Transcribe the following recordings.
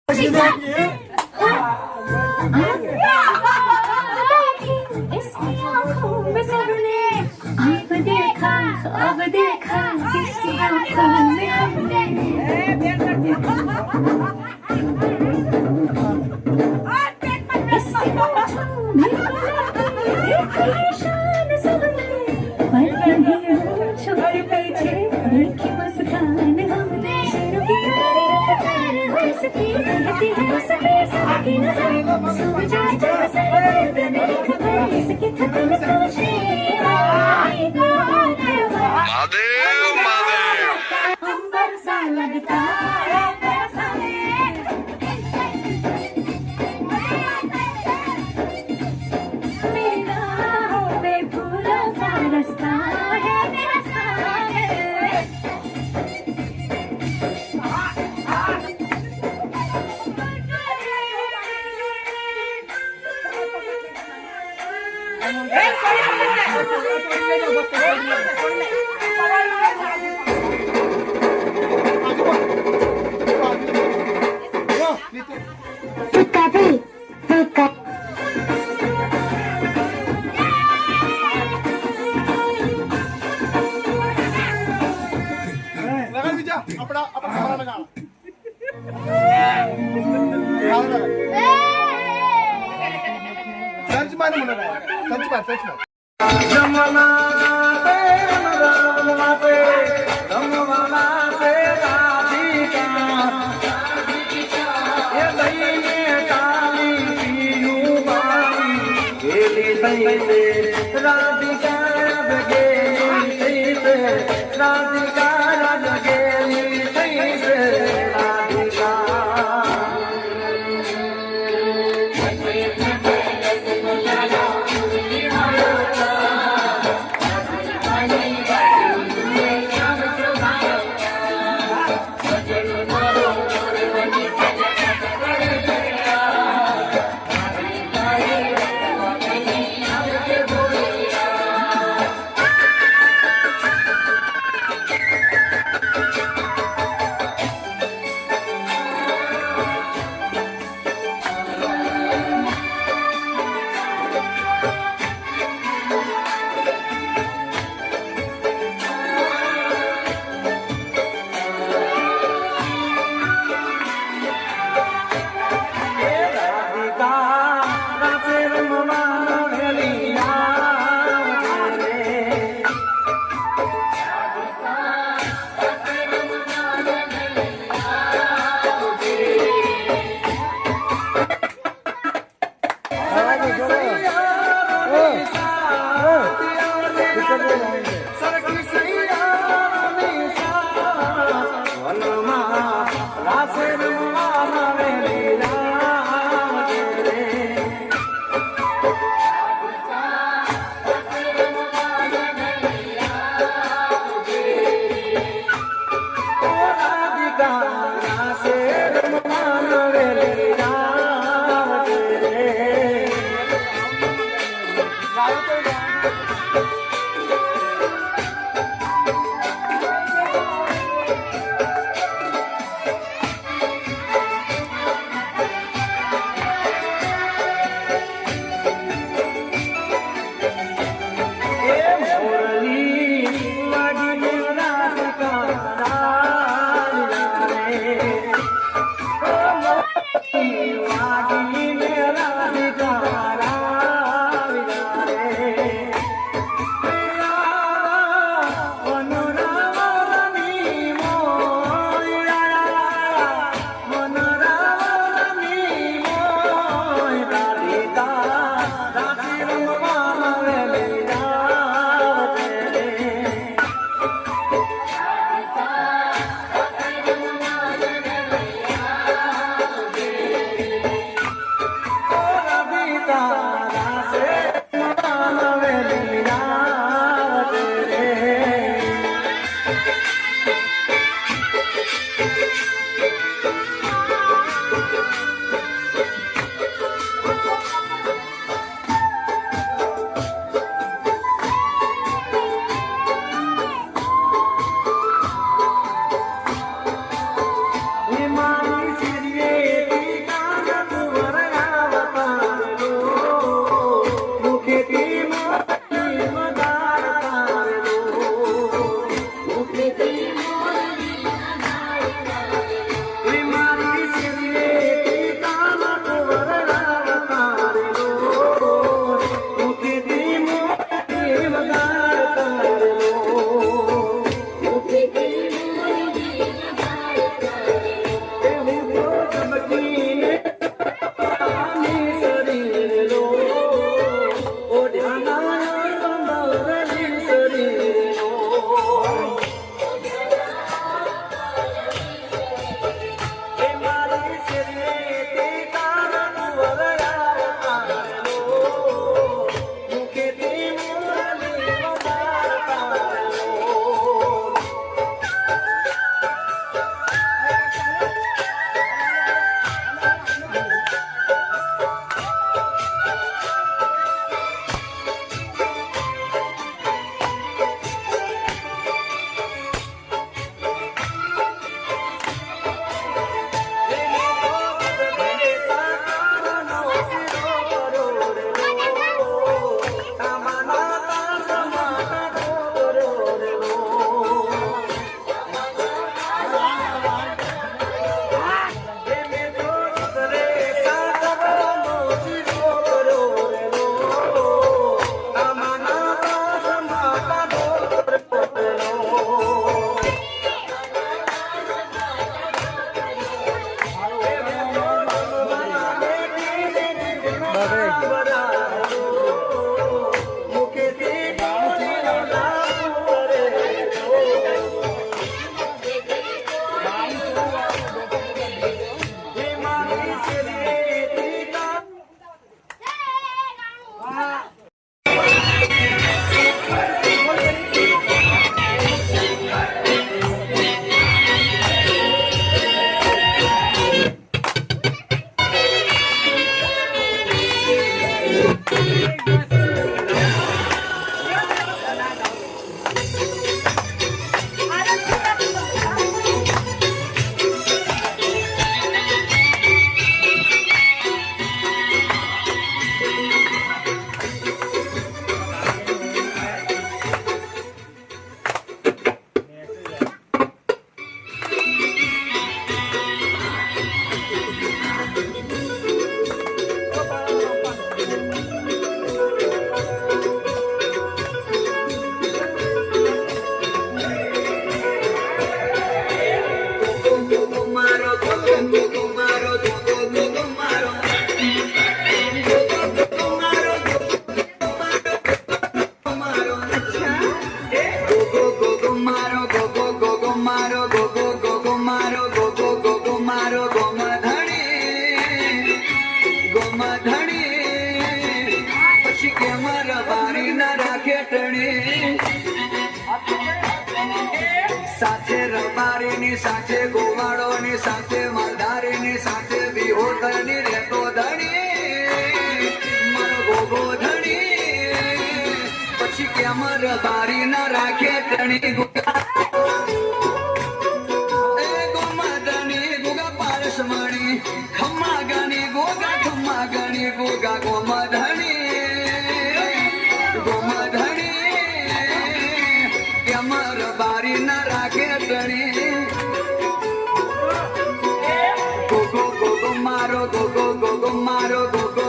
इसकी आंखों में सबने अब देखा किसकी आंखों में हमने इसकी आंखों में देखी शान सबने पर कहीं छुप के पीछे देखी मुस्कान हमने शुरू की रफ्तार हो सकी रहती है सभी सबकी नजर सो जाए जब से दर्द में खबर इसकी थकन सोचे अंबर सा लगता है मेरी राहों में फूलों का रास्ता है मेरा साए ગોતીને પામી શરીરનો ઓઢ્યાના બંધારણી શરીરનો એ મારી શરીરેથી તારનું વરયાવતારનો મુખેથી મુરલી વધારતારનો સાથે રબારીની સાથે ગોવાળોની સાથે માલધારીની સાથે વિહોતરની રહેતો ધણી મારો ગોગો ધણી પછી કેમ રબારી ના રાખે ધણી ગોમાધણી ગોગા પારસમણી ખમ્મા ગણી ગોગા ગોમાધણી બારી ના રાખે ધણી ગોગો મારો ગોગો મારો ગોગો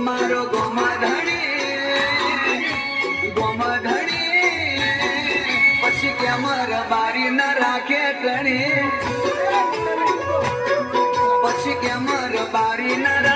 મારો ગોમધણી પછી કેમ બારી ના રાખે ધણી પછી કેમ બારી ના